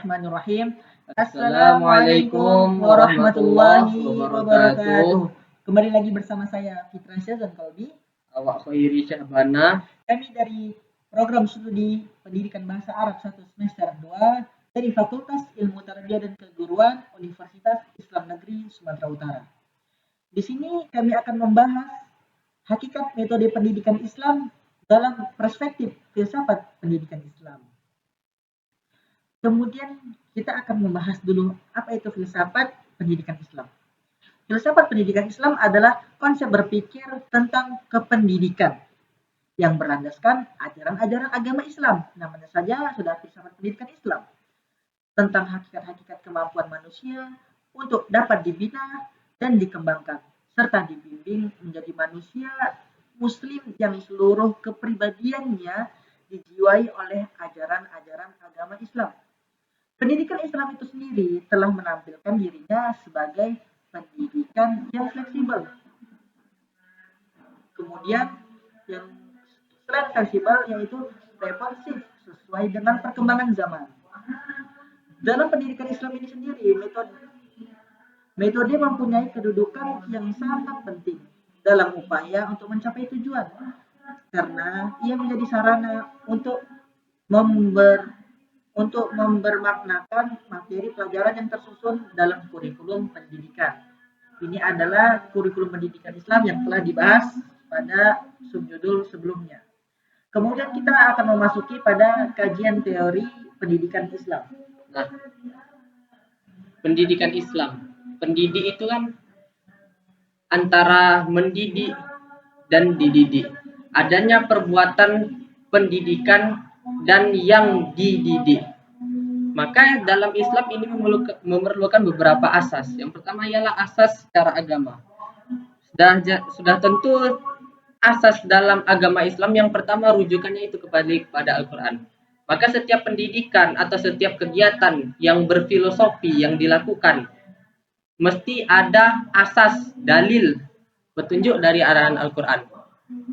Bismillahirrahmanirrahim. Assalamualaikum warahmatullahi wabarakatuh. Kembali lagi bersama saya Fitra Syazan Kolbi. Awak Khairi Syahbana. Kami dari program studi Pendidikan Bahasa Arab 1 semester 2 dari Fakultas Ilmu Tarbiyah dan Keguruan Universitas Islam Negeri Sumatera Utara. Di sini kami akan membahas hakikat metode pendidikan Islam dalam perspektif filsafat pendidikan Islam. Kemudian kita akan membahas dulu apa itu filsafat pendidikan Islam. Filsafat pendidikan Islam adalah konsep berpikir tentang kependidikan yang berlandaskan ajaran-ajaran agama Islam. Namanya saja sudah filsafat pendidikan Islam. Tentang hakikat-hakikat kemampuan manusia untuk dapat dibina dan dikembangkan, serta dibimbing menjadi manusia muslim yang seluruh kepribadiannya dijiwai oleh ajaran-ajaran agama Islam. Pendidikan Islam itu sendiri telah menampilkan dirinya sebagai pendidikan yang fleksibel. Kemudian yang selain fleksibel yaitu responsif sesuai dengan perkembangan zaman. Dalam pendidikan Islam ini sendiri, metode mempunyai kedudukan yang sangat penting dalam upaya untuk mencapai tujuan, karena ia menjadi sarana untuk membermaknakan materi pelajaran yang tersusun dalam kurikulum pendidikan. Ini adalah kurikulum pendidikan Islam yang telah dibahas pada subjudul sebelumnya. Kemudian kita akan memasuki pada kajian teori pendidikan Islam. Nah, pendidikan Islam. Pendidik itu kan antara mendidik dan dididik. Adanya perbuatan pendidikan dan yang dididik. Maka dalam Islam ini memerlukan beberapa asas. Yang pertama ialah asas secara agama. Sudah tentu asas dalam agama Islam yang pertama rujukannya itu kepada Al-Quran. Maka setiap pendidikan atau setiap kegiatan yang berfilosofi yang dilakukan mesti ada asas dalil petunjuk dari arahan Al-Quran.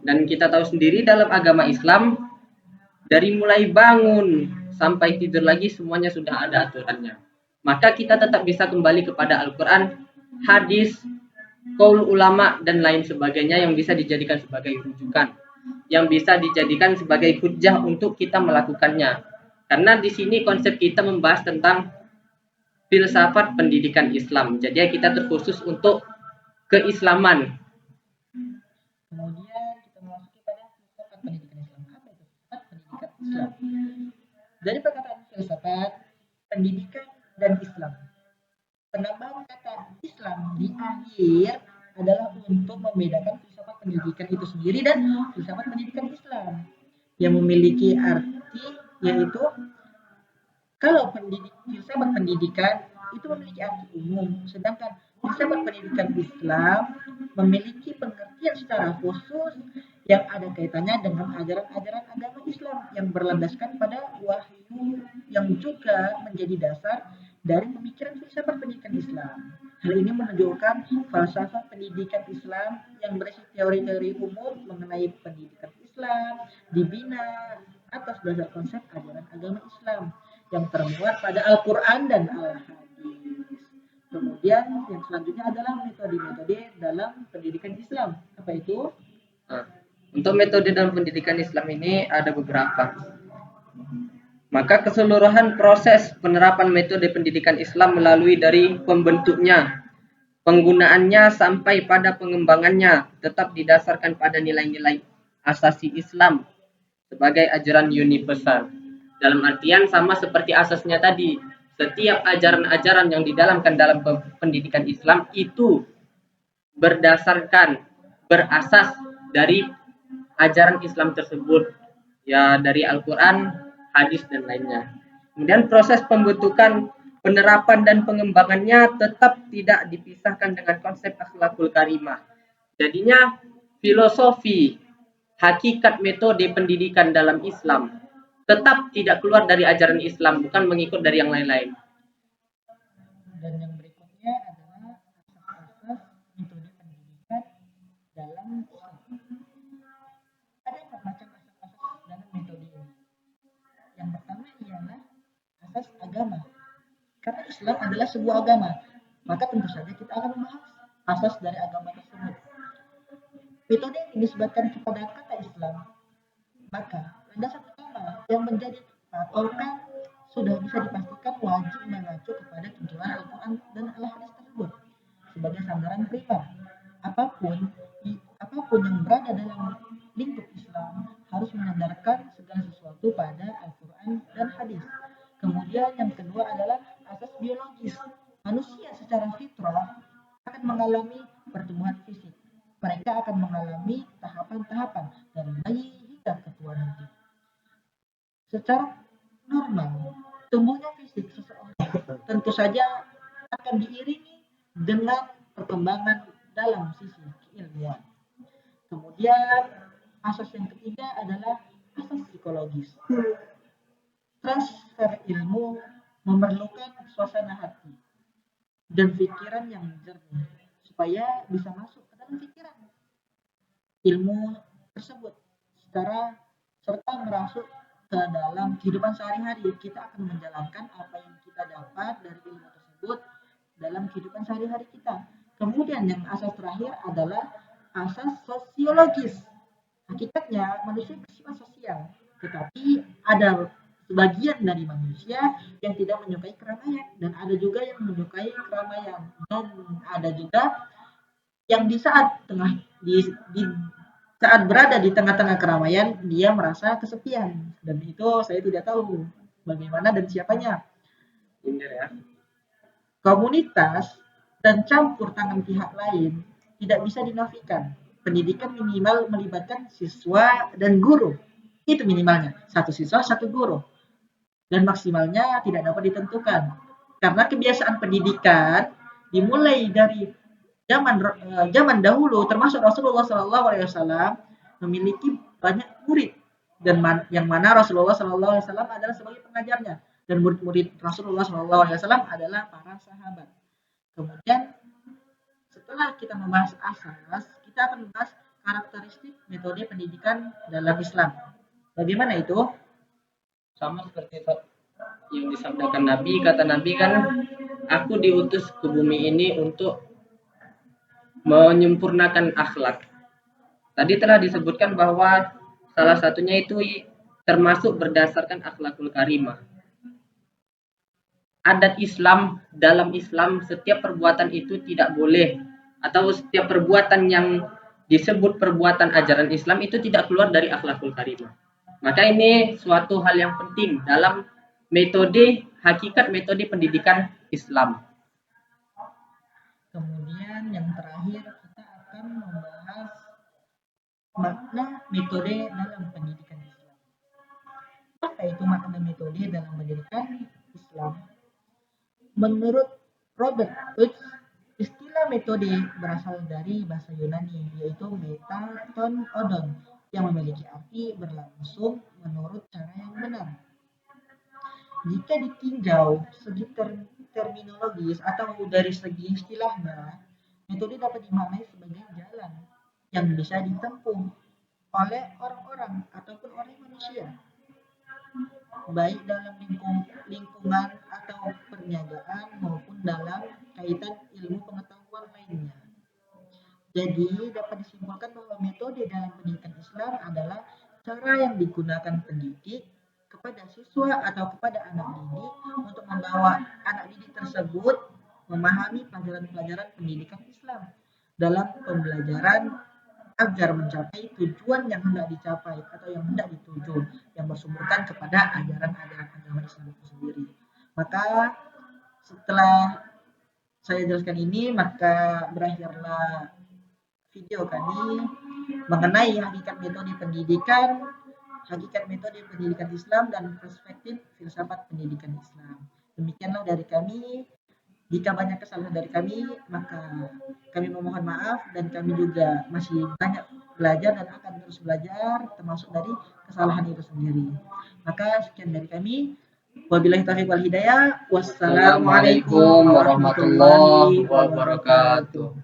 Dan kita tahu sendiri dalam agama Islam dari mulai bangun sampai tidur lagi semuanya sudah ada aturannya. Maka kita tetap bisa kembali kepada Al-Quran, hadis, qaul ulama dan lain sebagainya yang bisa dijadikan sebagai rujukan, yang bisa dijadikan sebagai hujjah untuk kita melakukannya. Karena di sini konsep kita membahas tentang filsafat pendidikan Islam. Jadi kita terkhusus untuk keislaman. Kemudian kita memasuki pada filsafat pendidikan Islam. Apa itu filsafat pendidikan Islam? Dari perkataan filsafat, pendidikan dan Islam. Penambahan kata Islam di akhir adalah untuk membedakan filsafat pendidikan itu sendiri dan filsafat pendidikan Islam yang memiliki arti yaitu kalau filsafat pendidikan itu memiliki arti umum, sedangkan filsafat pendidikan Islam memiliki pengertian secara khusus yang ada kaitannya dengan ajaran-ajaran agama Islam yang berlandaskan pada wahyu yang juga menjadi dasar dari pemikiran filsafat pendidikan Islam. Hal ini menunjukkan falsafah pendidikan Islam yang berisi teori-teori umum mengenai pendidikan Islam dibina atas dasar konsep ajaran agama Islam yang termuat pada Al-Quran dan Al-Hadis. Kemudian yang selanjutnya adalah metode-metode dalam pendidikan Islam. Apa itu? Untuk metode dalam pendidikan Islam ini ada beberapa. Maka keseluruhan proses penerapan metode pendidikan Islam melalui dari pembentuknya, penggunaannya sampai pada pengembangannya tetap didasarkan pada nilai-nilai asasi Islam sebagai ajaran universal. Dalam artian sama seperti asasnya tadi, setiap ajaran-ajaran yang didalamkan dalam pendidikan Islam itu berasas dari ajaran Islam tersebut, ya dari Al-Quran, hadis dan lainnya. Kemudian proses pembentukan, penerapan dan pengembangannya tetap tidak dipisahkan dengan konsep akhlakul karimah. Jadinya filosofi, hakikat metode pendidikan dalam Islam tetap tidak keluar dari ajaran Islam, bukan mengikut dari yang lain-lain. Dan yang berikutnya adalah asas-asas metode pendidikan dalam Islam. Ada 4 macam asas-asas dalam metode ini. Yang pertama ialah asas agama. Islam adalah sebuah agama, maka tentu saja kita akan membahas asas dari agama tersebut. Metode yang dinisbatkan kepada kata Islam, maka landasan utama yang menjadi patokan sudah bisa dipastikan wajib mengacu kepada tuntunan Al-Quran dan Al-Hadis tersebut sebagai sandaran primer. Apapun yang berada dalam lingkup Islam harus menyandarkan segala sesuatu pada Al-Quran dan Hadis. Kemudian yang kedua adalah asas biologis. Manusia secara fitrah akan mengalami pertumbuhan fisik. Mereka akan mengalami tahapan-tahapan dari bayi hingga ketua nanti. Secara normal, tumbuhnya fisik seseorang tentu saja akan diiringi dengan perkembangan dalam sisi keilmuan. Kemudian asas yang ketiga adalah asas psikologis. Transfer ilmu memerlukan suasana hati dan pikiran yang jernih supaya bisa masuk ke dalam pikiran ilmu tersebut serta merasuk ke dalam kehidupan sehari-hari. Kita akan menjalankan apa yang kita dapat dari ilmu tersebut dalam kehidupan sehari-hari kita. Kemudian yang asas terakhir adalah asas sosiologis. Hakikatnya manusia bersifat sosial, tetapi ada sebagian dari manusia yang tidak menyukai keramaian dan ada juga yang menyukai keramaian dan ada juga yang di saat berada di tengah-tengah keramaian dia merasa kesepian, dan itu saya tidak tahu bagaimana dan siapanya. Komunitas dan campur tangan pihak lain tidak bisa dinafikan. Pendidikan minimal melibatkan siswa dan guru. Itu minimalnya, satu siswa, satu guru. Dan maksimalnya tidak dapat ditentukan. Karena kebiasaan pendidikan dimulai dari zaman dahulu, termasuk Rasulullah SAW memiliki banyak murid, dan yang mana Rasulullah SAW adalah sebagai pengajarnya, dan murid-murid Rasulullah SAW adalah para sahabat. Kemudian setelah kita membahas asas, kita akan membahas karakteristik metode pendidikan dalam Islam. Bagaimana itu? Sama seperti yang disabdakan Nabi. Kata Nabi kan, aku diutus ke bumi ini untuk menyempurnakan akhlak. Tadi telah disebutkan bahwa salah satunya itu termasuk berdasarkan akhlakul karimah. Adat Islam, dalam Islam setiap perbuatan itu tidak boleh, atau setiap perbuatan yang disebut perbuatan ajaran Islam itu tidak keluar dari akhlakul karimah. Maka ini suatu hal yang penting dalam hakikat metode pendidikan Islam. Kemudian yang terakhir kita akan membahas makna metode dalam pendidikan Islam. Apa itu makna metode dalam pendidikan Islam? Menurut Robert Hughes, istilah metode berasal dari bahasa Yunani, yaitu metaton odon, yang memiliki arti berlangsung menurut cara yang benar. Jika ditinjau segi terminologis atau dari segi istilahnya, metode dapat dimaknai sebagai jalan yang bisa ditempuh oleh orang-orang ataupun oleh manusia, baik dalam lingkungan atau perniagaan maupun dalam kaitan ilmu pengetahuan lainnya. Jadi dapat disimpulkan bahwa metode dalam pendidikan Islam adalah cara yang digunakan pendidik kepada siswa atau kepada anak didik untuk membawa anak didik tersebut memahami pelajaran-pelajaran pendidikan Islam dalam pembelajaran agar mencapai tujuan yang hendak dicapai atau yang hendak dituju, yang bersumberkan kepada ajaran-ajaran agama Islam itu sendiri. Maka setelah saya jelaskan ini, maka berakhirlah video kami mengenai hakikat metode pendidikan Islam dan perspektif filsafat pendidikan Islam. Demikianlah dari kami. Jika banyak kesalahan dari kami, maka kami memohon maaf, dan kami juga masih banyak belajar dan akan terus belajar, termasuk dari kesalahan itu sendiri. Maka sekian dari kami. Wabillahi taufiq wal hidayah. Wassalamualaikum warahmatullahi wabarakatuh.